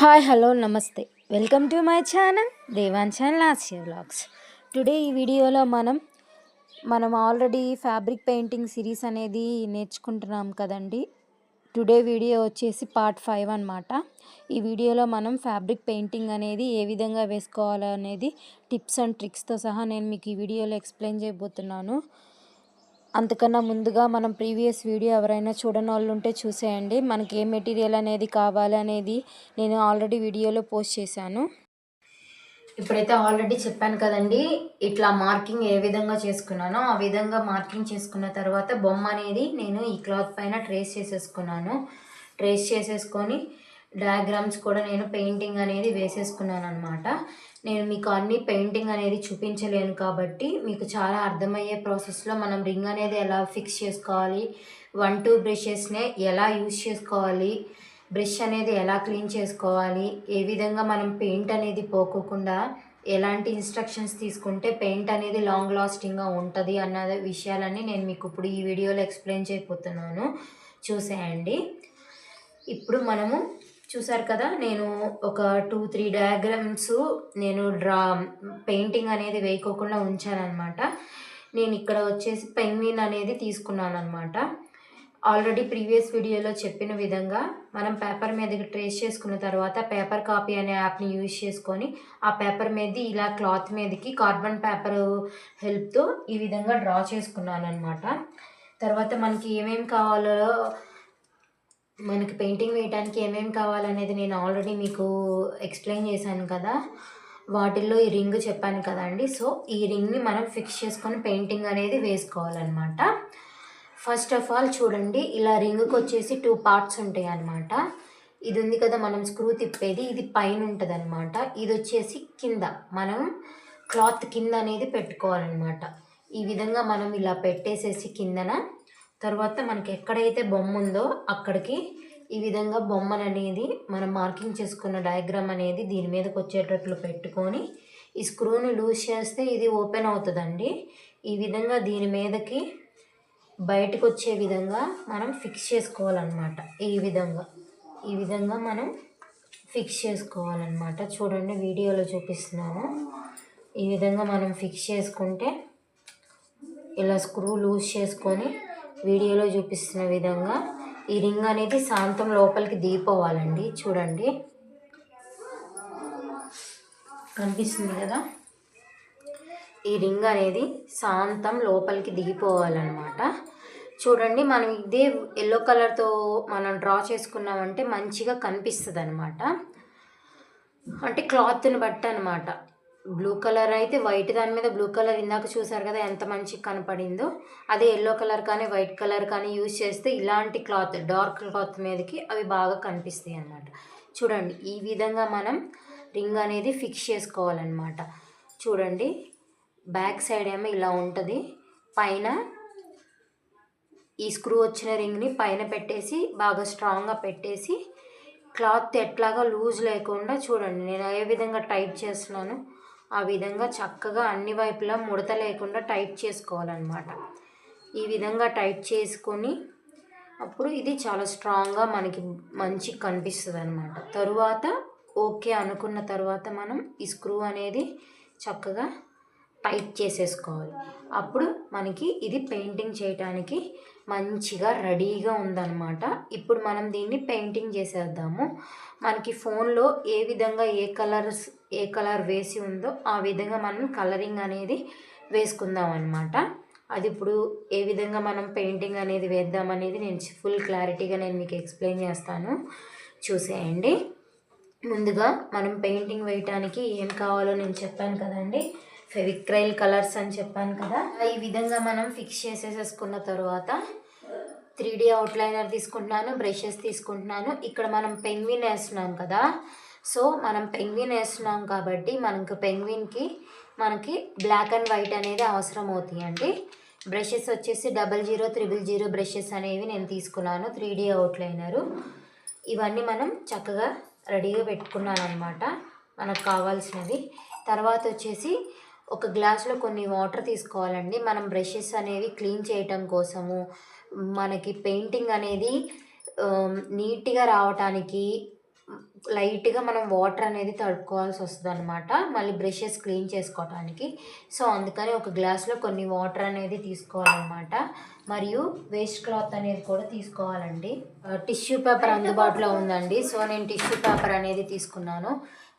Hi hello నమస్తే welcome to my channel Devanchan Lasya vlogs. Today ఈ వీడియోలో మనం ఆల్రెడీ ఫ్యాబ్రిక్ పెయింటింగ్ సిరీస్ అనేది నేర్చుకుంటున్నాం కదండి. టుడే వీడియో వచ్చేసి పార్ట్ 5 అన్నమాట. ఈ వీడియోలో మనం ఫ్యాబ్రిక్ పెయింటింగ్ అనేది ఏ విధంగా వేసుకోవాలనేది టిప్స్ అండ్ ట్రిక్స్తో సహా నేను మీకు ఈ వీడియోలో ఎక్స్ప్లెయిన్ చేయబోతున్నాను. అంతకన్నా ముందుగా మనం ప్రీవియస్ వీడియో ఎవరైనా చూడని వాళ్ళు ఉంటే చూసేయండి. మనకి ఏ మెటీరియల్ అనేది కావాలి అనేది నేను ఆల్రెడీ వీడియోలో పోస్ట్ చేశాను. ఇప్పుడైతే ఆల్రెడీ చెప్పాను కదండి, ఇట్లా మార్కింగ్ ఏ విధంగా చేసుకున్నానో ఆ విధంగా మార్కింగ్ చేసుకున్న తర్వాత బొమ్మ అనేది నేను ఈ క్లాత్ పైన ట్రేస్ చేసేసుకొని డయాగ్రామ్స్ కూడా నేను పెయింటింగ్ అనేది వేసేసుకున్నాను అనమాట. నేను మీకు అన్ని పెయింటింగ్ అనేది చూపించలేను కాబట్టి మీకు చాలా అర్థమయ్యే ప్రాసెస్లో మనం రింగ్ అనేది ఎలా ఫిక్స్ చేసుకోవాలి, 1-2 బ్రషెస్నే ఎలా యూజ్ చేసుకోవాలి, బ్రష్ అనేది ఎలా క్లీన్ చేసుకోవాలి, ఏ విధంగా మనం పెయింట్ అనేది పోకోకుండా ఎలాంటి ఇన్స్ట్రక్షన్స్ తీసుకుంటే పెయింట్ అనేది లాంగ్ లాస్టింగ్గా ఉంటుంది అన్న విషయాలన్నీ నేను మీకు ఇప్పుడు ఈ వీడియోలో ఎక్స్ప్లెయిన్ చేయబోతున్నాను. చూసేయండి. ఇప్పుడు మనము చూసారు కదా, నేను ఒక 2-3 డయాగ్రామ్స్ నేను పెయింటింగ్ అనేది వేయకోకుండా ఉంచానమాట. నేను ఇక్కడ వచ్చేసి పెంగ్విన్ అనేది తీసుకున్నాను అనమాట. ఆల్రెడీ ప్రీవియస్ వీడియోలో చెప్పిన విధంగా మనం పేపర్ మీదకి ట్రేస్ చేసుకున్న తర్వాత పేపర్ కాపీ అనే యాప్ని యూజ్ చేసుకొని ఆ పేపర్ మీద ఇలా క్లాత్ మీదకి కార్బన్ పేపర్ హెల్ప్తో ఈ విధంగా డ్రా చేసుకున్నాను అనమాట. తర్వాత మనకి ఏమేమి కావాలో, మనకి పెయింటింగ్ వేయడానికి ఏమేమి కావాలనేది నేను ఆల్రెడీ మీకు ఎక్స్ప్లెయిన్ చేశాను కదా. వాటిల్లో ఈ రింగ్ చెప్పాను కదండి. సో ఈ రింగ్ని మనం ఫిక్స్ చేసుకొని పెయింటింగ్ అనేది వేసుకోవాలన్నమాట. ఫస్ట్ ఆఫ్ ఆల్ చూడండి, ఇలా రింగ్కి వచ్చేసి 2 పార్ట్స్ ఉంటాయి అన్నమాట. ఇది ఉంది కదా మనం స్క్రూ తిప్పేది, ఇది పైన ఉంటుంది అనమాట. ఇది వచ్చేసి కింద మనం క్లాత్ కింద అనేది పెట్టుకోవాలన్నమాట. ఈ విధంగా మనం ఇలా పెట్టేసేసి కిందన తర్వాత మనకి ఎక్కడైతే బొమ్మ ఉందో అక్కడికి ఈ విధంగా బొమ్మను అనేది మనం మార్కింగ్ చేసుకున్న డయాగ్రామ్ అనేది దీని మీదకి వచ్చేటట్లు పెట్టుకొని ఈ స్క్రూని లూజ్ చేస్తే ఇది ఓపెన్ అవుతుందండి. ఈ విధంగా దీని మీదకి బయటకు వచ్చే విధంగా మనం ఫిక్స్ చేసుకోవాలన్నమాట. ఈ విధంగా మనం ఫిక్స్ చేసుకోవాలన్నమాట. చూడండి, వీడియోలో చూపిస్తున్నాను. ఈ విధంగా మనం ఫిక్స్ చేసుకుంటే ఇలా స్క్రూ లూజ్ చేసుకొని వీడియోలో చూపిస్తున్న విధంగా ఈ రింగ్ అనేది శాంతం లోపలికి దిగిపోవాలండి. చూడండి, కనిపిస్తుంది కదా, ఈ రింగ్ అనేది శాంతం లోపలికి దిగిపోవాలన్నమాట. చూడండి, మనం ఇదే ఎల్లో కలర్తో మనం డ్రా చేసుకున్నామంటే మంచిగా కనిపిస్తుంది అనమాట. అంటే క్లాత్ని బట్టి అనమాట. బ్లూ కలర్ అయితే వైట్ దాని మీద బ్లూ కలర్ ఇందాక చూసారు కదా ఎంత మంచిగా కనపడిందో. అదే ఎల్లో కలర్ కానీ వైట్ కలర్ కానీ యూజ్ చేస్తే ఇలాంటి క్లాత్, డార్క్ క్లాత్ మీదకి అవి బాగా కనిపిస్తాయి అన్నమాట. చూడండి, ఈ విధంగా మనం రింగ్ అనేది ఫిక్స్ చేసుకోవాలన్నమాట. చూడండి, బ్యాక్ సైడ్ ఏమో ఇలా ఉంటుంది. పైన ఈ స్క్రూ వచ్చిన రింగ్ని పైన పెట్టేసి బాగా స్ట్రాంగ్గా పెట్టేసి క్లాత్ ఎట్లాగా లూజ్ లేకుండా చూడండి నేను ఏ విధంగా టైట్ చేస్తున్నాను ఆ విధంగా చక్కగా అన్ని వైపులా ముడత లేకుండా టైట్ చేసుకోవాలన్నమాట. ఈ విధంగా టైట్ చేసుకొని అప్పుడు ఇది చాలా స్ట్రాంగ్గా మనకి మంచిగా కనిపిస్తుంది అనమాట. తరువాత ఓకే అనుకున్న తర్వాత మనం ఈ స్క్రూ అనేది చక్కగా టైట్ చేసేసుకోవాలి. అప్పుడు మనకి ఇది పెయింటింగ్ చేయడానికి మంచిగా రెడీగా ఉందన్నమాట. ఇప్పుడు మనం దీన్ని పెయింటింగ్ చేసేద్దాము. మనకి ఫోన్లో ఏ విధంగా ఏ కలర్ వేసి ఉందో ఆ విధంగా మనం కలరింగ్ అనేది వేసుకుందాం అన్నమాట. అది ఇప్పుడు ఏ విధంగా మనం పెయింటింగ్ అనేది వేద్దామనేది నేను ఫుల్ క్లారిటీగా నేను మీకు ఎక్స్ప్లెయిన్ చేస్తాను. చూసేయండి. ముందుగా మనం పెయింటింగ్ వేయటానికి ఏం కావాలో నేను చెప్పాను కదండి, ఫెవిక్రైల్ కలర్స్ అని చెప్పాను కదా. ఈ విధంగా మనం ఫిక్స్ చేసేసుకున్న తర్వాత 3D అవుట్లైనర్ తీసుకుంటున్నాను, బ్రషెస్ తీసుకుంటున్నాను. ఇక్కడ మనం పెంగ్విన్ వేస్తున్నాం కదా, సో మనం పెంగ్విన్ వేస్తున్నాం కాబట్టి మనకి బ్లాక్ అండ్ వైట్ అనేది అవసరం అవుతాయండి. బ్రషెస్ వచ్చేసి 0000 బ్రషెస్ అనేవి నేను తీసుకున్నాను, 3D అవుట్లైనరు. ఇవన్నీ మనం చక్కగా రెడీగా పెట్టుకున్నాను అనమాట మనకు కావాల్సినవి. తర్వాత వచ్చేసి ఒక గ్లాస్లో కొన్ని వాటర్ తీసుకోవాలండి. మనం బ్రషెస్ అనేవి క్లీన్ చేయటం కోసము, మనకి పెయింటింగ్ అనేది నీట్గా రావటానికి లైట్గా మనం వాటర్ అనేది తడుపుకోవాల్సి వస్తుంది అనమాట, మళ్ళీ బ్రషెస్ క్లీన్ చేసుకోవడానికి. సో అందుకని ఒక గ్లాస్లో కొన్ని వాటర్ అనేది తీసుకోవాలన్నమాట. మరియు వేస్ట్ క్లాత్ అనేది కూడా తీసుకోవాలండి. టిష్యూ పేపర్ అందుబాటులో ఉందండి, సో నేను టిష్యూ పేపర్ అనేది తీసుకున్నాను.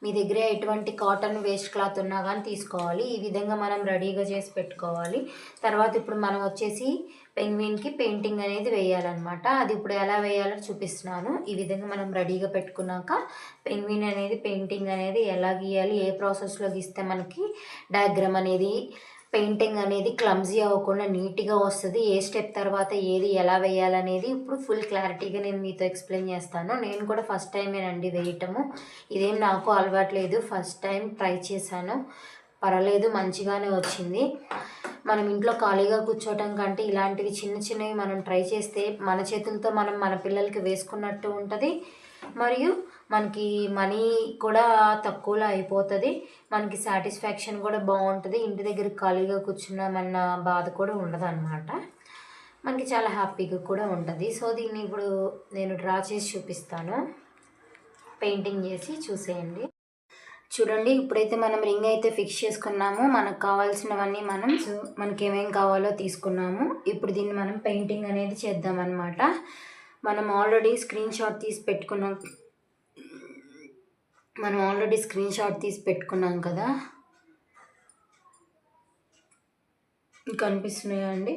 మీ దగ్గర ఎటువంటి కాటన్ వేస్ట్ క్లాత్ ఉన్నా కానీ తీసుకోవాలి. ఈ విధంగా మనం రెడీగా చేసి పెట్టుకోవాలి. తర్వాత ఇప్పుడు మనం వచ్చేసి పెంగ్విన్కి పెయింటింగ్ అనేది వేయాలన్నమాట. అది ఇప్పుడు ఎలా వేయాలో చూపిస్తున్నాను. ఈ విధంగా మనం రెడీగా పెట్టుకున్నాక పెంగ్విన్ అనేది పెయింటింగ్ అనేది ఎలా గీయాలి, ఏ ప్రాసెస్లో గీస్తే మనకి డయాగ్రామ్ అనేది పెయింటింగ్ అనేది క్లమ్జీ అవ్వకుండా నీట్గా వస్తుంది, ఏ స్టెప్ తర్వాత ఏది ఎలా వేయాలనేది ఇప్పుడు ఫుల్ క్లారిటీగా నేను మీతో ఎక్స్ప్లెయిన్ చేస్తాను. నేను కూడా ఫస్ట్ టైమేనండి వేయటము, ఇదేం నాకు అలవాట్లేదు, ఫస్ట్ టైం ట్రై చేశాను. పర్వాలేదు, మంచిగానే వచ్చింది. మనం ఇంట్లో ఖాళీగా కూర్చోవటం కంటే ఇలాంటివి చిన్న చిన్నవి మనం ట్రై చేస్తే మన చేతులతో మనం మన పిల్లలకి వేసుకున్నట్టు ఉంటుంది. మరియు మనకి మనీ కూడా తక్కువలో అయిపోతుంది, మనకి సాటిస్ఫాక్షన్ కూడా బాగుంటుంది. ఇంటి దగ్గర ఖాళీగా కూర్చున్నామన్న బాధ కూడా ఉండదు అనమాట, మనకి చాలా హ్యాపీగా కూడా ఉంటుంది. సో దీన్ని ఇప్పుడు నేను డ్రా చేసి చూపిస్తాను, పెయింటింగ్ చేసి చూసేయండి. చూడండి, ఇప్పుడైతే మనం రింగ్ అయితే ఫిక్స్ చేసుకున్నాము, మనకు కావాల్సినవన్నీ మనకి ఏమేం కావాలో తీసుకున్నాము. ఇప్పుడు దీన్ని మనం పెయింటింగ్ అనేది చేద్దామన్నమాట. మనం ఆల్రెడీ స్క్రీన్ షాట్ తీసి పెట్టుకున్నాం కదా, కనిపిస్తున్నాయా అండి?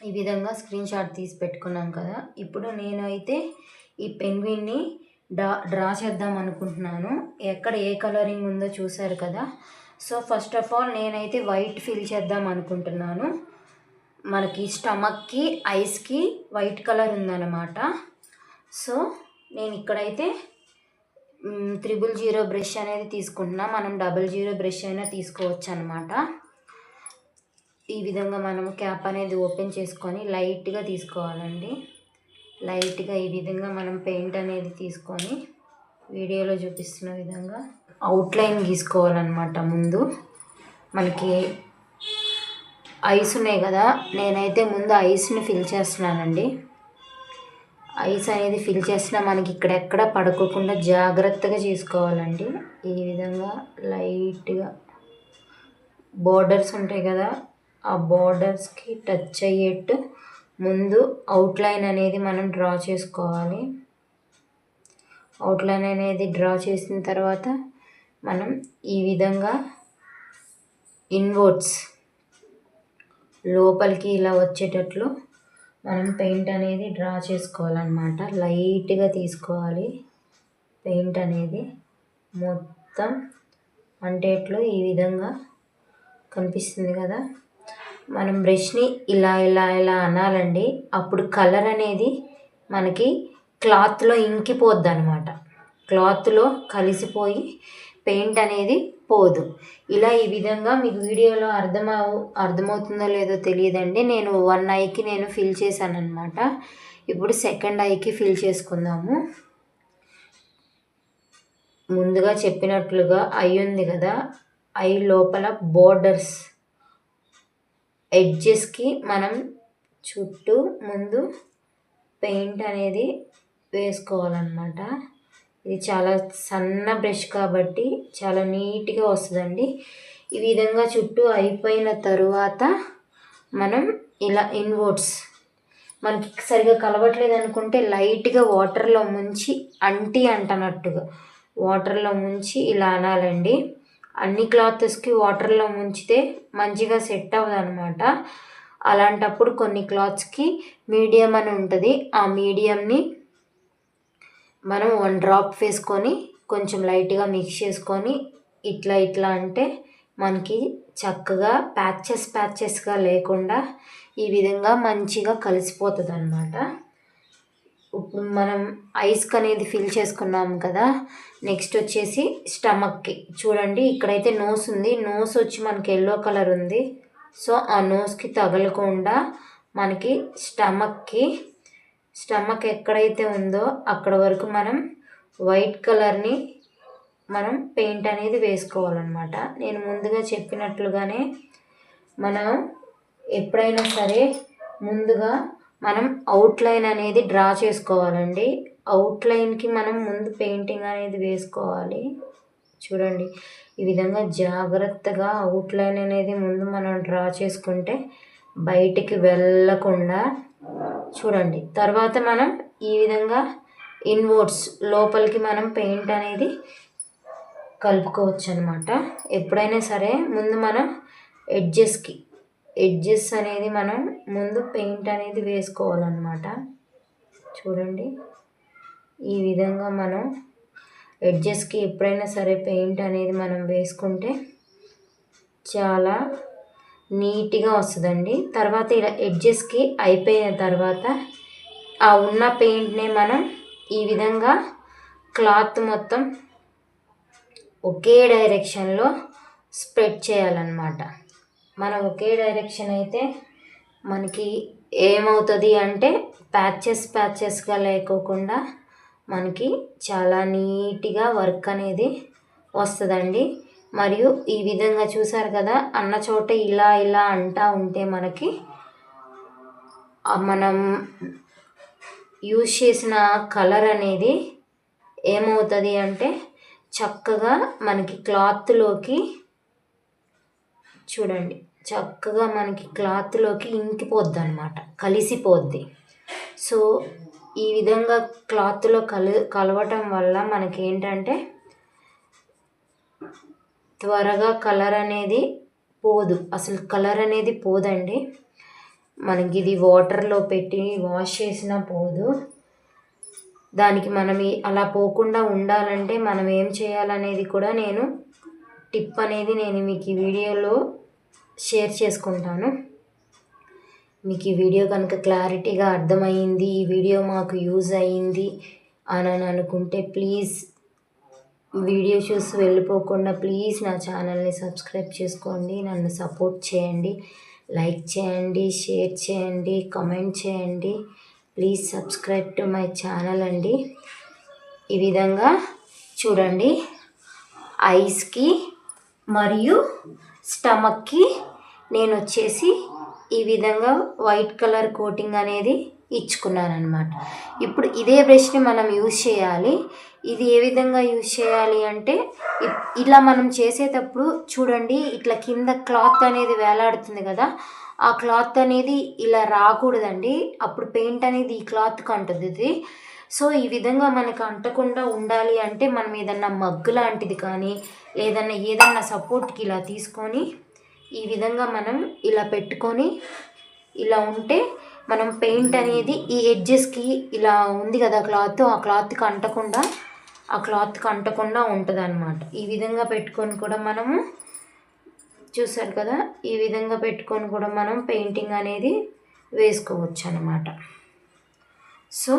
ఈ విధంగా స్క్రీన్ షాట్ తీసి పెట్టుకున్నాం కదా. ఇప్పుడు నేనైతే ఈ పెంగ్విన్ని డ్రా చేద్దాం అనుకుంటున్నాను. ఎక్కడ ఏ కలరింగ్ ఉందో చూసారు కదా. సో ఫస్ట్ ఆఫ్ ఆల్ నేనైతే వైట్ ఫిల్ చేద్దాం అనుకుంటున్నాను. మనకి స్టమక్కి, ఐస్కి వైట్ కలర్ ఉందన్నమాట. సో నేను ఇక్కడైతే 000 బ్రష్ అనేది తీసుకుంటున్నా, మనం 00 బ్రష్ అయినా తీసుకోవచ్చు అనమాట. ఈ విధంగా మనం క్యాప్ అనేది ఓపెన్ చేసుకొని లైట్గా తీసుకోవాలండి. లైట్గా ఈ విధంగా మనం పెయింట్ అనేది తీసుకొని వీడియోలో చూపిస్తున్న విధంగా అవుట్లైన్ గీసుకోవాలన్నమాట. ముందు మనకి ఐస్ ఉన్నాయి కదా, నేనైతే ముందు ఐస్ని ఫిల్ చేస్తున్నానండి. ఐస్ అనేది ఫిల్ చేసినా మనకి ఇక్కడెక్కడ పడుకోకుండా జాగ్రత్తగా చేసుకోవాలండి. ఈ విధంగా లైట్గా బోర్డర్స్ ఉంటాయి కదా, ఆ బోర్డర్స్కి టచ్ అయ్యేట్టు ముందు అవుట్లైన్ అనేది మనం డ్రా చేసుకోవాలి. అవుట్లైన్ అనేది డ్రా చేసిన తర్వాత మనం ఈ విధంగా ఇన్వర్డ్స్ లోపలికి ఇలా వచ్చేటట్లు మనం పెయింట్ అనేది డ్రా చేసుకోవాలన్నమాట. లైట్గా తీసుకోవాలి పెయింట్ అనేది మొత్తం అంటేట్లో ఈ విధంగా కనిపిస్తుంది కదా. మనం బ్రష్ని ఇలా ఇలా ఇలా అనాలండి, అప్పుడు కలర్ అనేది మనకి క్లాత్లో ఇంకిపోద్ది అనమాట, క్లాత్లో కలిసిపోయి పెయింట్ అనేది పోదు. ఇలా ఈ విధంగా మీకు వీడియోలో అర్థమవుతుందో లేదో తెలియదండి. నేను 1 ఐకి నేను ఫిల్ చేశాను అనమాట. ఇప్పుడు సెకండ్ ఐకి ఫిల్ చేసుకుందాము. ముందుగా చెప్పినట్లుగా ఐ ఉంది కదా, ఐ లోపల బోర్డర్స్ ఎడ్జెస్కి మనం చుట్టూ ముందు పెయింట్ అనేది వేసుకోవాలన్నమాట. ఇది చాలా సన్న బ్రష్ కాబట్టి చాలా నీట్గా వస్తుందండి. ఈ విధంగా చుట్టూ అయిపోయిన తరువాత మనం ఇలా ఇన్వర్డ్స్ మనకి సరిగా కలవట్లేదు అనుకుంటే లైట్గా వాటర్లో ముంచి అంటనట్టుగా వాటర్లో ముంచి ఇలా అనాలండి. అన్ని క్లాత్స్కి వాటర్లో ముంచితే మంచిగా సెట్ అవ్వదు అనమాట. అలాంటప్పుడు కొన్ని క్లాత్స్కి మీడియం అని ఉంటుంది, ఆ మీడియంని మనం 1 డ్రాప్ వేసుకొని కొంచెం లైట్గా మిక్స్ చేసుకొని ఇట్లా ఇట్లా అంటే మనకి చక్కగా ప్యాచెస్గా లేకుండా ఈ విధంగా మంచిగా కలిసిపోతుంది అనమాట. ఇప్పుడు మనం ఐస్కి అనేది ఫిల్ చేసుకున్నాం కదా. నెక్స్ట్ వచ్చేసి స్టమక్కి చూడండి, ఇక్కడైతే నోస్ ఉంది, నోస్ వచ్చి మనకి ఎల్లో కలర్ ఉంది. సో ఆ నోస్కి తగలకుండా మనకి స్టమక్ ఎక్కడైతే ఉందో అక్కడ వరకు మనం వైట్ కలర్ని మనం పెయింట్ అనేది వేసుకోవాలన్నమాట. నేను ముందుగా చెప్పినట్లుగానే మనం ఎప్పుడైనా సరే ముందుగా మనం అవుట్లైన్ అనేది డ్రా చేసుకోవాలండి. అవుట్లైన్కి మనం ముందు పెయింటింగ్ అనేది వేసుకోవాలి. చూడండి ఈ విధంగా జాగ్రత్తగా అవుట్లైన్ అనేది ముందు మనం డ్రా చేసుకుంటే బయటికి వెళ్ళకుండా చూడండి. తర్వాత మనం ఈ విధంగా ఇన్వర్డ్స్ లోపలికి మనం పెయింట్ అనేది కలుపుకోవచ్చు అనమాట. ఎప్పుడైనా సరే ముందు మనం ఎడ్జెస్ అనేది మనం ముందు పెయింట్ అనేది వేసుకోవాలన్నమాట. చూడండి ఈ విధంగా మనం ఎడ్జెస్కి ఎప్పుడైనా సరే పెయింట్ అనేది మనం వేసుకుంటే చాలా నీట్గా వస్తుందండి. తర్వాత ఇలా ఎడ్జెస్కి అయిపోయిన తర్వాత ఆ ఉన్న పెయింట్ని మనం ఈ విధంగా క్లాత్ మొత్తం ఒకే డైరెక్షన్లో స్ప్రెడ్ చేయాలన్నమాట. మనం ఒకే డైరెక్షన్ అయితే మనకి ఏమవుతుంది అంటే ప్యాచెస్గా లేకోకుండా మనకి చాలా నీట్గా వర్క్ అనేది వస్తుందండి. మరియు ఈ విధంగా చూసారు కదా, అన్న చోట ఇలా అంటా ఉంటే మనకి మనం యూజ్ చేసిన కలర్ అనేది ఏమవుతుంది అంటే చక్కగా మనకి క్లాత్లోకి చూడండి చక్కగా మనకి క్లాత్లోకి ఇంకిపోద్ది అనమాట, కలిసిపోద్ది. సో ఈ విధంగా క్లాత్లో కలవటం వల్ల మనకి ఏంటంటే త్వరగా కలర్ అనేది పోదు, అసలు కలర్ అనేది పోదండి. మనకి ఇది వాటర్లో పెట్టి వాష్ చేసినా పోదు. దానికి మనం అలా పోకుండా ఉండాలంటే మనం ఏం చేయాలనేది కూడా నేను టిప్ అనేది నేను మీకు ఈ వీడియోలో షేర్ చేసుకుంటాను. మీకు ఈ వీడియో కనుక క్లారిటీగా అర్థమైంది, ఈ వీడియో మాకు యూజ్ అయ్యింది అని అనుకుంటే ప్లీజ్ వీడియో చూసి వెళ్ళిపోకుండా ప్లీజ్ నా ఛానల్ని సబ్స్క్రైబ్ చేసుకోండి, నన్ను సపోర్ట్ చేయండి, లైక్ చేయండి, షేర్ చేయండి, కామెంట్ చేయండి. Please subscribe to my channel అండి. ఈ విధంగా చూడండి ఐస్కి మరియు స్టమక్కి నేను వచ్చేసి ఈ విధంగా వైట్ కలర్ కోటింగ్ అనేది ఇచ్చుకున్నాను అనమాట. ఇప్పుడు ఇదే బ్రష్ని మనం యూజ్ చేయాలి. ఇది ఏ విధంగా యూజ్ చేయాలి అంటే ఇలా మనం చేసేటప్పుడు చూడండి ఇట్లా కింద క్లాత్ అనేది వేలాడుతుంది కదా, ఆ క్లాత్ అనేది ఇలా రాకూడదండి, అప్పుడు పెయింట్ అనేది ఈ క్లాత్కి అంటుతుంది. సో ఈ విధంగా మనకు అంటకుండా ఉండాలి అంటే మనం ఏదన్నా మగ్గు లాంటిది కానీ ఏదన్నా సపోర్ట్కి ఇలా తీసుకొని ఈ విధంగా మనం ఇలా పెట్టుకొని ఇలా ఉంటే మనం పెయింట్ అనేది ఈ ఎడ్జెస్కి ఇలా ఉంది కదా క్లాత్, ఆ క్లాత్కి అంటకుండా ఉంటుంది అన్నమాట. ఈ విధంగా పెట్టుకొని కూడా మనము చూసారు కదా, ఈ విధంగా పెట్టుకొని కూడా మనం పెయింటింగ్ అనేది వేసుకోవచ్చు అన్నమాట. సో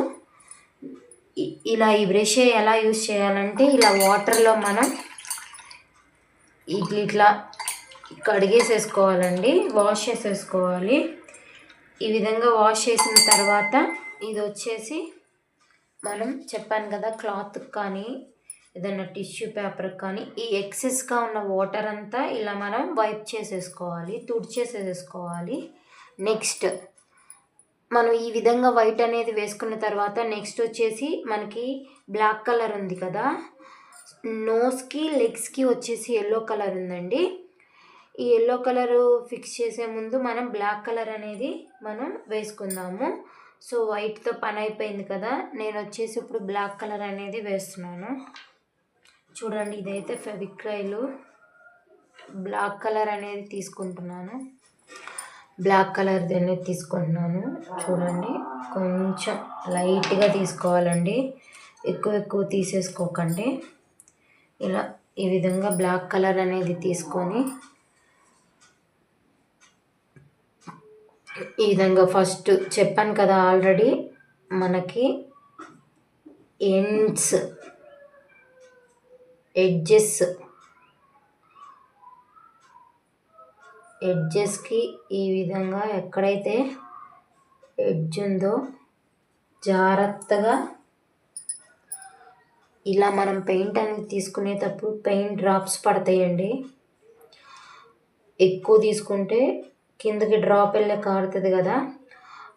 ఇలా ఈ బ్రష్ ఎలా యూజ్ చేయాలంటే ఇలా వాటర్లో మనం ఇట్లా కడిగేసేసుకోవాలండి, వాష్ చేసేసుకోవాలి. ఈ విధంగా వాష్ చేసిన తర్వాత ఇది వచ్చేసి మనం చెప్పాను కదా క్లాత్కి కానీ ఏదైనా టిష్యూ పేపర్కి కానీ ఈ ఎక్సెస్గా ఉన్న వాటర్ అంతా ఇలా మనం వైప్ చేసేసుకోవాలి, తుడిచేసేసుకోవాలి. నెక్స్ట్ మనం ఈ విధంగా వైట్ అనేది వేసుకున్న తర్వాత నెక్స్ట్ వచ్చేసి మనకి బ్లాక్ కలర్ ఉంది కదా, నోస్కి లెగ్స్కి వచ్చేసి ఎల్లో కలర్ ఉందండి. ఈ ఎల్లో కలరు ఫిక్స్ చేసే ముందు మనం బ్లాక్ కలర్ అనేది మనం వేసుకుందాము. సో వైట్తో పని అయిపోయింది కదా, నేను వచ్చేసి ఇప్పుడు బ్లాక్ కలర్ అనేది వేస్తున్నాను. చూడండి ఇదైతే ఫెవిక్రైల్ బ్లాక్ కలర్ అనేది తీసుకుంటున్నాను. చూడండి కొంచెం లైట్గా తీసుకోవాలండి, ఎక్కువ తీసేసుకోకండి. ఇలా ఈ విధంగా బ్లాక్ కలర్ అనేది తీసుకొని ఈ విధంగా ఫస్ట్ చెప్పాను కదా ఆల్రెడీ మనకి ఎడ్జెస్కి ఈ విధంగా ఎక్కడైతే ఎడ్జ్ ఉందో జాగ్రత్తగా ఇలా మనం పెయింట్ అనేది తీసుకునేటప్పుడు పెయింట్ డ్రాప్స్ పడతాయండి. ఎక్కువ తీసుకుంటే కిందకి డ్రాప్ వెళ్ళే కారుతుంది కదా,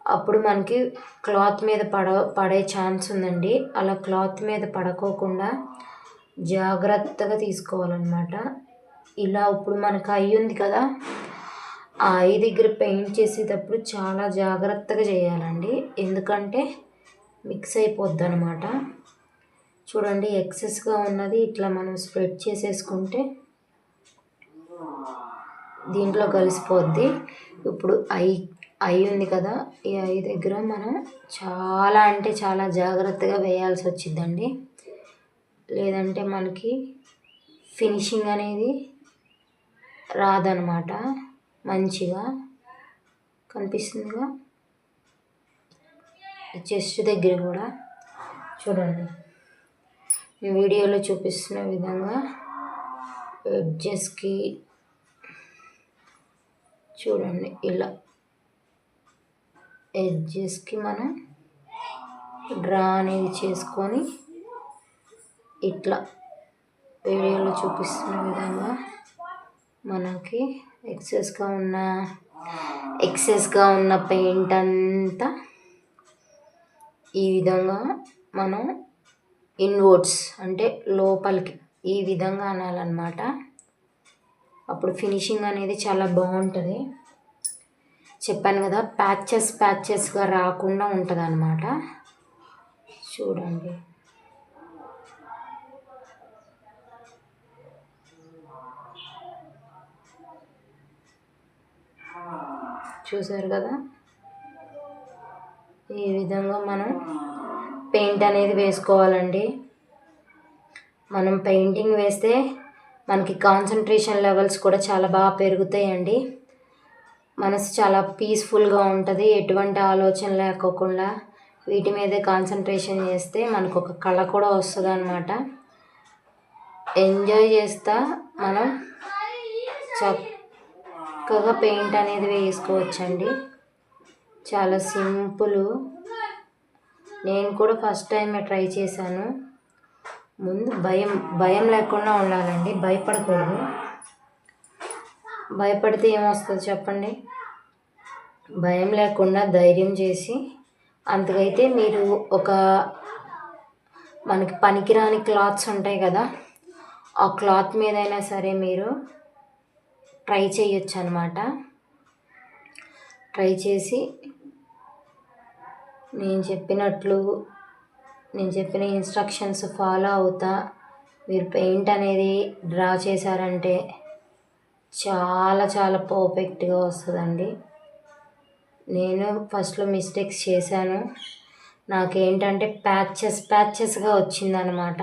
అప్పుడు మనకి క్లాత్ మీద పడే ఛాన్స్ ఉందండి. అలా క్లాత్ మీద పడుకోకుండా జాగ్రత్తగా తీసుకోవాలన్నమాట. ఇలా ఇప్పుడు మనకు ఐ ఉంది కదా, ఆ ఐ దగ్గర పెయింట్ చేసేటప్పుడు చాలా జాగ్రత్తగా చేయాలండి. ఎందుకంటే మిక్స్ అయిపోద్ది అనమాట. చూడండి, ఎక్సెస్గా ఉన్నది ఇట్లా మనం స్ప్రెడ్ చేసేసుకుంటే దీంట్లో కలిసిపోద్ది. ఇప్పుడు ఐ ఉంది కదా, ఈ ఐ దగ్గర మనం చాలా అంటే చాలా జాగ్రత్తగా వేయాల్సి వచ్చిందండి. లేదంటే మనకి ఫినిషింగ్ అనేది రాదనమాట. మంచిగా కనిపిస్తుందిగా. చెస్ట్ దగ్గర కూడా చూడండి, వీడియోలో చూపిస్తున్న విధంగా ఎడ్జెస్కి చూడండి, ఇలా ఎడ్జెస్కి మనం డ్రా అనేది చేసుకొని ఇట్లా వీడియోలో చూపిస్తున్న విధంగా మనకి ఎక్సెస్గా ఉన్న పెయింట్ అంతా ఈ విధంగా మనం ఇన్వర్డ్స్ అంటే లోపలికి ఈ విధంగా అనాలన్నమాట. అప్పుడు ఫినిషింగ్ అనేది చాలా బాగుంటుంది. చెప్పాను కదా, ప్యాచెస్గా రాకుండా ఉంటుంది అన్నమాట. చూడండి, చూసారు కదా, ఈ విధంగా మనం పెయింట్ అనేది వేసుకోవాలండి. మనం పెయింటింగ్ వేస్తే మనకి కాన్సన్ట్రేషన్ లెవెల్స్ కూడా చాలా బాగా పెరుగుతాయండి. మనసు చాలా పీస్ఫుల్గా ఉంటుంది. ఎటువంటి ఆలోచన లేకోకుండా వీటి మీదే కాన్సన్ట్రేషన్ చేస్తే మనకు ఒక కళ కూడా వస్తుంది అన్నమాట. ఎంజాయ్ చేస్తా మనం చక్కగా పెయింట్ అనేది వేసుకోవచ్చండి. చాలా సింపుల్. నేను కూడా ఫస్ట్ టైమే ట్రై చేశాను. ముందు భయం లేకుండా ఉండాలండి. భయపడకూడదు. భయపడితే ఏమొస్తుంది చెప్పండి? భయం లేకుండా ధైర్యం చేసి, అంతకైతే మీరు మనకి పనికిరాని క్లాత్స్ ఉంటాయి కదా, ఆ క్లాత్ మీదైనా సరే మీరు ట్రై చేయొచ్చు అనమాట. ట్రై చేసి నేను చెప్పిన ఇన్స్ట్రక్షన్స్ ఫాలో అవుతా మీరు పెయింట్ అనేది డ్రా చేశారంటే చాలా చాలా పర్ఫెక్ట్గా వస్తుందండి. నేను ఫస్ట్లో మిస్టేక్స్ చేశాను. నాకేంటంటే ప్యాచెస్గా వచ్చిందనమాట.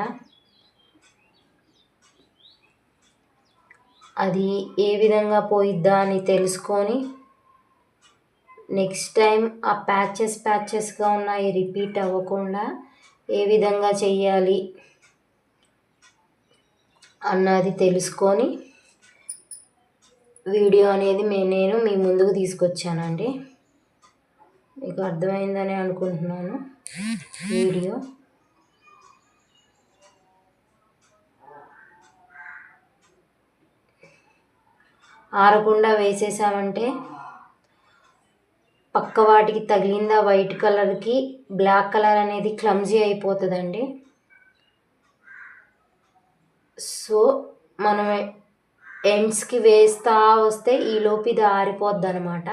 అది ఏ విధంగా పోయిద్దా అని తెలుసుకొని నెక్స్ట్ టైం ఆ ప్యాచెస్గా ఉన్నాయి రిపీట్ అవ్వకుండా ఏ విధంగా చెయ్యాలి అన్నది తెలుసుకొని వీడియో అనేది నేను మీ ముందుకు తీసుకొచ్చానండి. మీకు అర్థమైందని అనుకుంటున్నాను. వీడియో ఆరకుండా వేసేసామంటే పక్క వాటికి తగిలిందా వైట్ కలర్కి బ్లాక్ కలర్ అనేది క్లమ్జీ అయిపోతుందండి. సో మనం ఎండ్స్కి వేస్తూ వస్తే ఈలోపు ఇది ఆరిపోద్ది అనమాట.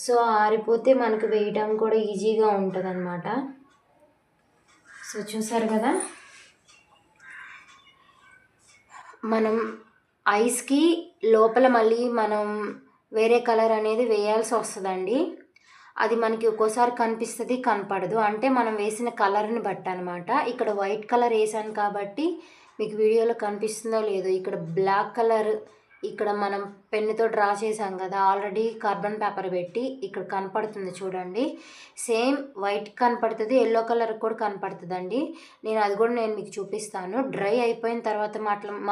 సో ఆరిపోతే మనకు వేయడం కూడా ఈజీగా ఉంటుంది అనమాట. సో చూసారు కదా, మనం ఐస్కి లోపల మళ్ళీ మనం వేరే కలర్ అనేది వేయాల్సి వస్తుందండి. అది మనకి ఒక్కోసారి కనిపిస్తుంది, కనపడదు. అంటే మనం వేసిన కలర్ని బట్టి అనమాట. ఇక్కడ వైట్ కలర్ వేసాను కాబట్టి మీకు వీడియోలో కనిపిస్తుందో లేదో, ఇక్కడ బ్లాక్ కలర్ ఇక్కడ మనం పెన్నుతో డ్రా చేసాం కదా, ఆల్రెడీ కార్బన్ పేపర్ పెట్టి ఇక్కడ కనపడుతుంది చూడండి. సేమ్ వైట్ కనపడుతుంది, ఎల్లో కలర్ కూడా కనపడుతుందండి. అది కూడా నేను మీకు చూపిస్తాను. డ్రై అయిపోయిన తర్వాత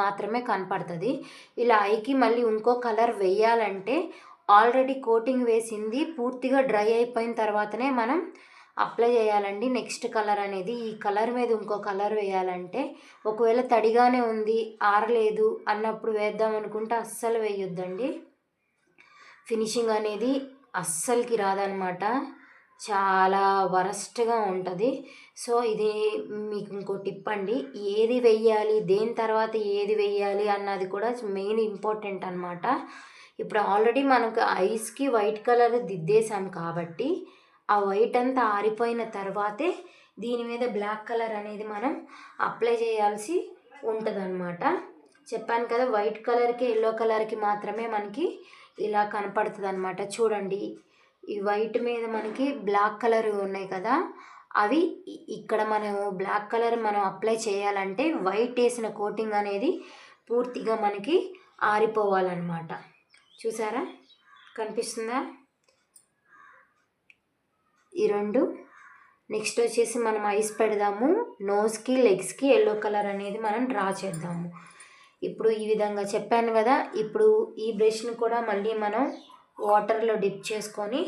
మాత్రమే కనపడుతుంది. ఇలా ఐకి మళ్ళీ ఇంకో కలర్ వేయాలంటే ఆల్రెడీ కోటింగ్ వేసింది పూర్తిగా డ్రై అయిపోయిన తర్వాతనే మనం అప్లై చేయాలండి. నెక్స్ట్ కలర్ అనేది ఈ కలర్ మీద ఇంకో కలర్ వేయాలంటే ఒకవేళ తడిగానే ఉంది, ఆరలేదు అన్నప్పుడు వేద్దాం అనుకుంటే అస్సలు వేయొద్దండి. ఫినిషింగ్ అనేది అస్సలకి రాదనమాట. చాలా వరస్ట్గా ఉంటుంది. సో ఇది మీకు ఇంకో టిప్ అండి. ఏది వెయ్యాలి, దేని తర్వాత ఏది వెయ్యాలి అన్నది కూడా మెయిన్ ఇంపార్టెంట్ అనమాట. ఇప్పుడు ఆల్రెడీ మనకు ఐస్కి వైట్ కలర్ దిద్దేశాం కాబట్టి ఆ వైట్ అంతా ఆరిపోయిన తర్వాతే దీని మీద బ్లాక్ కలర్ అనేది మనం అప్లై చేయాల్సి ఉంటుందన్నమాట. చెప్పాను కదా, వైట్ కలర్కి ఎల్లో కలర్కి మాత్రమే మనకి ఇలా కనపడుతుంది అనమాట. చూడండి, ఈ వైట్ మీద మనకి బ్లాక్ కలర్ ఉన్నాయి కదా, అవి ఇక్కడ మనం బ్లాక్ కలర్ మనం అప్లై చేయాలంటే వైట్ వేసిన కోటింగ్ అనేది పూర్తిగా మనకి ఆరిపోవాలన్నమాట. చూసారా, కనిపిస్తుందా ఈ రెండు? నెక్స్ట్ వచ్చేసి మనం ఐస్ పెడదాము. నోస్కి లెగ్స్కి ఎల్లో కలర్ అనేది మనం డ్రా చేద్దాము. ఇప్పుడు ఈ విధంగా చెప్పాను కదా, ఇప్పుడు ఈ బ్రష్ని కూడా మళ్ళీ మనం వాటర్లో డిప్ చేసుకొని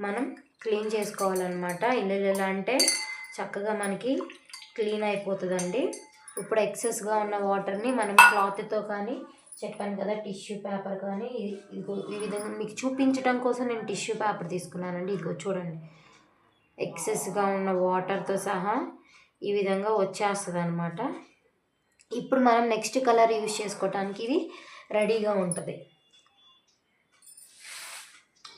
మనం క్లీన్ చేసుకోవాలన్నమాట. ఇలా అంటే చక్కగా మనకి క్లీన్ అయిపోతుందండి. ఇప్పుడు ఎక్సెస్గా ఉన్న వాటర్ని మనం క్లాత్తో కానీ, చెప్పాను కదా టిష్యూ పేపర్ కానీ, ఇదిగో ఈ విధంగా మీకు చూపించడం కోసం నేను టిష్యూ పేపర్ తీసుకున్నానండి. ఇదిగో చూడండి, ఎక్సెస్గా ఉన్న వాటర్తో సహా ఈ విధంగా వచ్చేస్తుంది అనమాట. ఇప్పుడు మనం నెక్స్ట్ కలర్ యూజ్ చేసుకోవటానికి ఇది రెడీగా ఉంటుంది.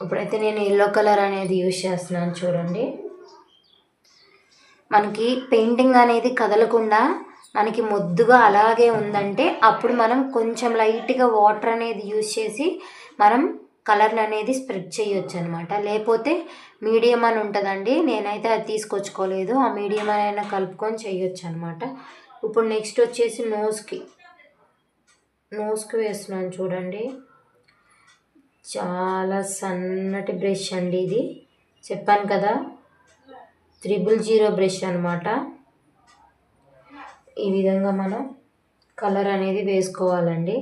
ఇప్పుడైతే నేను ఎల్లో కలర్ అనేది యూజ్ చేస్తున్నాను. చూడండి, మనకి పెయింటింగ్ అనేది కదలకుండా మనకి మొద్దుగా అలాగే ఉందంటే అప్పుడు మనం కొంచెం లైట్గా వాటర్ అనేది యూజ్ చేసి మనం కలర్ని అనేది స్ప్రెడ్ చేయొచ్చు అనమాట. లేకపోతే మీడియం అని ఉంటుందండి, నేనైతే అది తీసుకొచ్చుకోలేదు. ఆ మీడియం అయినా కలుపుకొని చేయొచ్చు అనమాట. ఇప్పుడు నెక్స్ట్ వచ్చేసి నోస్కి వేస్తున్నాను. చూడండి, చాలా సన్నటి బ్రష్ అండి ఇది. చెప్పాను కదా 000 బ్రష్ అనమాట. ఈ విధంగా మనం కలర్ అనేది వేసుకోవాలండి.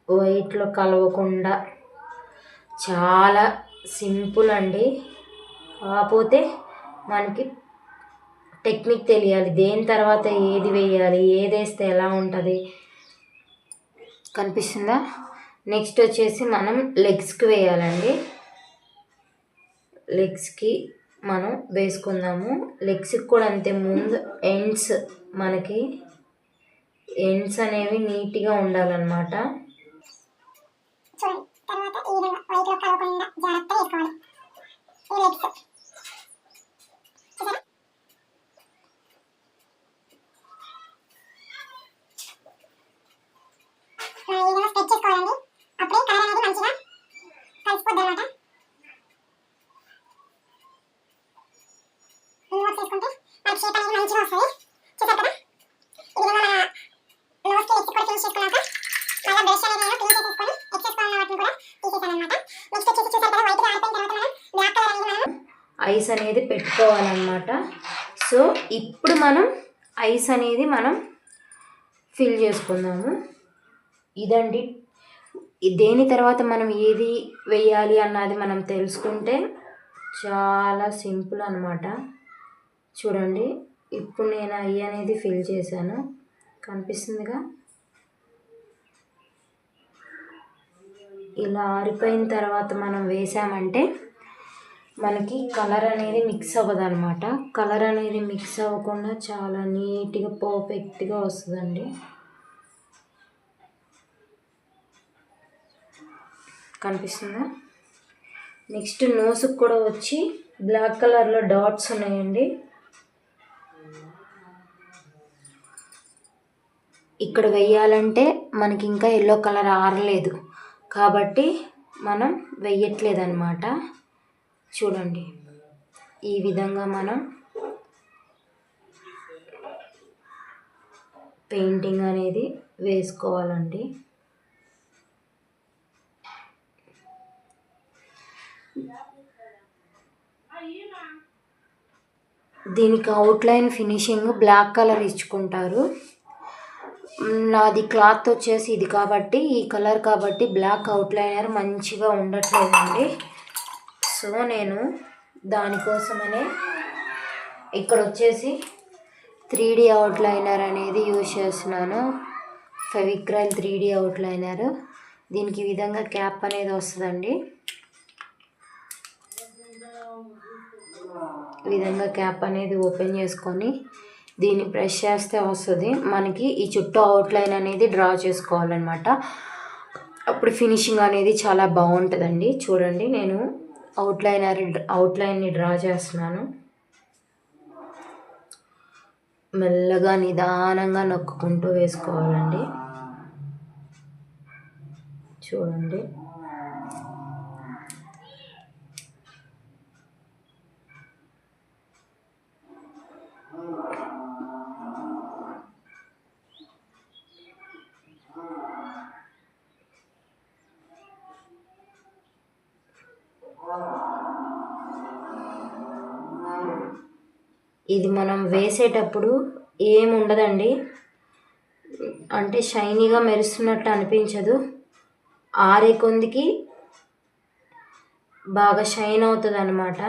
వైట్లో కలవకుండా చాలా సింపుల్ అండి. కాకపోతే మనకి టెక్నిక్ తెలియాలి, దేని తర్వాత ఏది వేయాలి, ఏది వేస్తే ఎలా ఉంటుంది. కనిపిస్తుందా? నెక్స్ట్ వచ్చేసి మనం లెగ్స్కి వేయాలండి. లెగ్స్కి మనం వేసుకుందాము. లెగ్స్కి కూడా అంతే, ముందు మనకి ఎండ్స్ అనేవి నీట్గా ఉండాలన్నమాట. తర్వాత ఈ విధంగా వైట్లో కలవకుండా జాగ్రత్తగా వేసుకోవాలి. ఈ లెగ్స్ ఈ విధంగా స్కెచ్ చేసుకోవాలండి. అప్పుడే కలర్ అనేది మంచిగా కలిసిపోద్ది అనమాట. నోట్స్ వేసుకుంటే మనకి షేప్ అనేది మంచిగా వస్తుంది. చూసారు కదా, ఈ విధంగా మన నోట్స్కి లెగ్స్ కూడా ఫినిష్ చేసుకున్నాక మళ్ళీ బ్రష్ అనేది నేను క్లీన్ చేసేసుకొని ఎక్సెస్ ఉన్న వాటిని కూడా తీసేసాను అనమాట. నెక్స్ట్ వచ్చేసి చూసారు కదా, వైట్గా ఆరిపోయిన తర్వాత మనం బ్లాక్ కలర్ అనేది మనం ఐస్ అనేది పెట్టుకోవాలన్నమాట. సో ఇప్పుడు మనం ఐస్ అనేది మనం ఫిల్ చేసుకుందాము. ఇదండి, దేని తర్వాత మనం ఏది వేయాలి అన్నది మనం తెలుసుకుంటే చాలా సింపుల్ అనమాట. చూడండి, ఇప్పుడు నేను ఐ అనేది ఫిల్ చేశాను. కనిపిస్తుందిగా, ఇలా ఆరిపోయిన తర్వాత మనం వేసామంటే మనకి కలర్ అనేది మిక్స్ అవ్వదు అనమాట. కలర్ అనేది మిక్స్ అవ్వకుండా చాలా నీట్గా పర్ఫెక్ట్గా వస్తుందండి. కనిపిస్తుందా? నెక్స్ట్ నోస్కి కూడా వచ్చి బ్లాక్ కలర్లో డాట్స్ ఉన్నాయండి. ఇక్కడ వేయాలంటే మనకి ఇంకా ఎల్లో కలర్ ఆరలేదు కాబట్టి మనం వేయట్లేదన్నమాట. చూడండి, ఈ విధంగా మనం పెయింటింగ్ అనేది వేసుకోవాలండి. దీనికి అవుట్లైన్ ఫినిషింగ్ బ్లాక్ కలర్ ఇచ్చుకుంటారు. నాది క్లాత్ వచ్చేసి ఇది కాబట్టి, ఈ కలర్ కాబట్టి బ్లాక్ అవుట్లైనర్ మంచిగా ఉండట్లేదండి. సో నేను దానికోసమనే ఇక్కడ వచ్చేసి 3D అవుట్లైనర్ అనేది యూజ్ చేస్తున్నాను. Fevicryl 3D outliner. దీనికి ఈ విధంగా క్యాప్ అనేది వస్తుందండి. ఈ విధంగా క్యాప్ అనేది ఓపెన్ చేసుకొని దీన్ని ప్రెస్ చేస్తే వస్తుంది. మనకి ఈ చుట్టూ అవుట్లైన్ అనేది డ్రా చేసుకోవాలన్నమాట. అప్పుడు ఫినిషింగ్ అనేది చాలా బాగుంటుందండి. చూడండి, నేను అవుట్లైన్ని డ్రా చేస్తున్నాను. మెల్లగా నిదానంగా నొక్కుంటూ వేసుకోవాలండి. చూడండి, ఇది మనం వేసేటప్పుడు ఏముండదండి, అంటే షైనీగా మెరుస్తున్నట్టు అనిపించదు. ఆరే కొందికి బాగా షైన్ అవుతుంది అన్నమాట.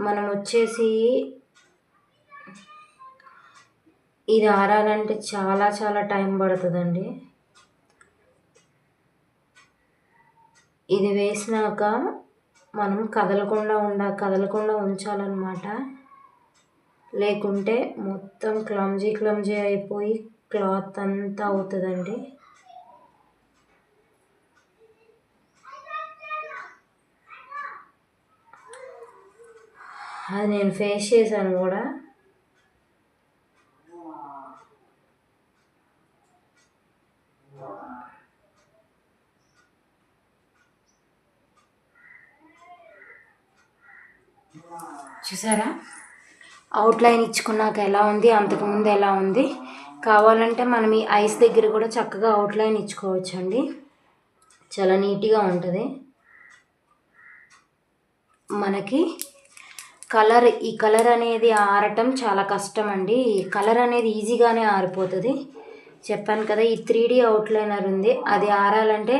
మనం వచ్చేసి ఇది ఆరాలంటే చాలా చాలా టైం పడుతుందండి. ఇది వేసినాక మనం కదలకుండా ఉంచాలన్నమాట. లేకుంటే మొత్తం క్లమ్జీ అయిపోయి క్లాత్ అంతా అవుతుందండి. అది నేను ఫేస్ చేశాను కూడా. చూసారా, అవుట్లైన్ ఇచ్చుకున్నాక ఎలా ఉంది, అంతకుముందు ఎలా ఉంది. కావాలంటే మనం ఈ ఐస్ దగ్గర కూడా చక్కగా అవుట్లైన్ ఇచ్చుకోవచ్చండి. చాలా నీట్గా ఉంటుంది. మనకి ఈ కలర్ అనేది ఆరటం చాలా కష్టం అండి. ఈ కలర్ అనేది ఈజీగానే ఆరిపోతుంది. చెప్పాను కదా, ఈ 3D అవుట్లైనర్ ఉంది, అది ఆరాలంటే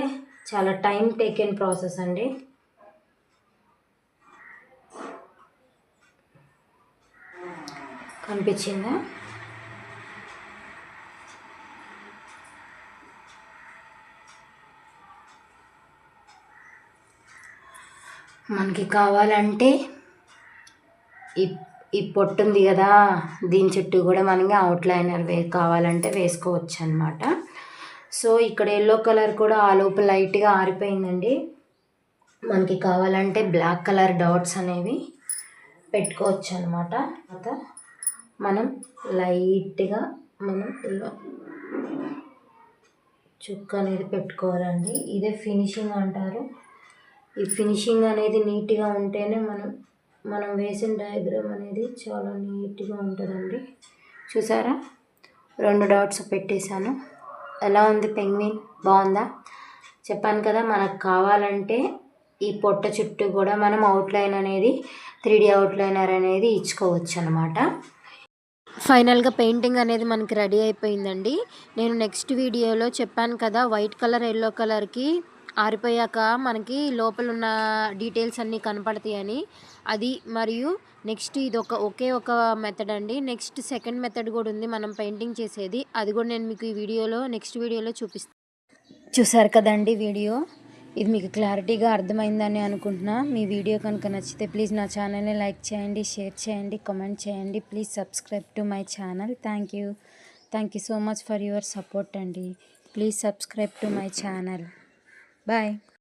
చాలా టైం టేకెన్ ప్రాసెస్ అండి. కనిపించిందా? మనకి కావాలంటే ఈ పొట్టు ఉంది కదా, దీని చుట్టూ కూడా మనకి అవుట్లైనర్ కావాలంటే వేసుకోవచ్చు అనమాట. సో ఇక్కడ ఎల్లో కలర్ కూడా ఆ లోపు లైట్గా ఆరిపోయిందండి. మనకి కావాలంటే బ్లాక్ కలర్ డాట్స్ అనేవి పెట్టుకోవచ్చు అనమాట. మనం లైట్గా ఇలా చుక్క అనేది పెట్టుకోవాలండి. ఇదే ఫినిషింగ్ అంటారు. ఈ ఫినిషింగ్ అనేది నీట్గా ఉంటేనే మనం వేసిన డయాగ్రామ్ అనేది చాలా నీట్గా ఉంటుందండి. చూసారా, 2 డాట్స్ పెట్టేశాను. ఎలా ఉంది పెంగ్విన్? బాగుందా? చెప్పాను కదా, మనకు కావాలంటే ఈ పొట్ట చుట్టూ కూడా మనం అవుట్లైన్ అనేది 3D అవుట్లైనర్ అనేది ఇచ్చుకోవచ్చు అనమాట. ఫైనల్గా పెయింటింగ్ అనేది మనకి రెడీ అయిపోయిందండి. నేను నెక్స్ట్ వీడియోలో చెప్పాను కదా, వైట్ కలర్ ఎల్లో కలర్కి ఆరిపోయాక మనకి లోపల ఉన్న డీటెయిల్స్ అన్నీ కనపడతాయని. అది మరియు నెక్స్ట్ ఇది ఒకే ఒక మెథడ్ అండి. నెక్స్ట్ సెకండ్ మెథడ్ కూడా ఉంది మనం పెయింటింగ్ చేసేది. అది కూడా నేను మీకు నెక్స్ట్ వీడియోలో చూపిస్తాను. చూసారు కదండి వీడియో. ఇది మీకు క్లారిటీగా అర్థమైందని అనుకుంటున్నా. మీ వీడియో కనుక నచ్చితే ప్లీజ్ నా ఛానల్ని లైక్ చేయండి, షేర్ చేయండి, కామెంట్ చేయండి. Please subscribe to my channel. Thank you so much for your support అండి. Please subscribe to my channel. Bye.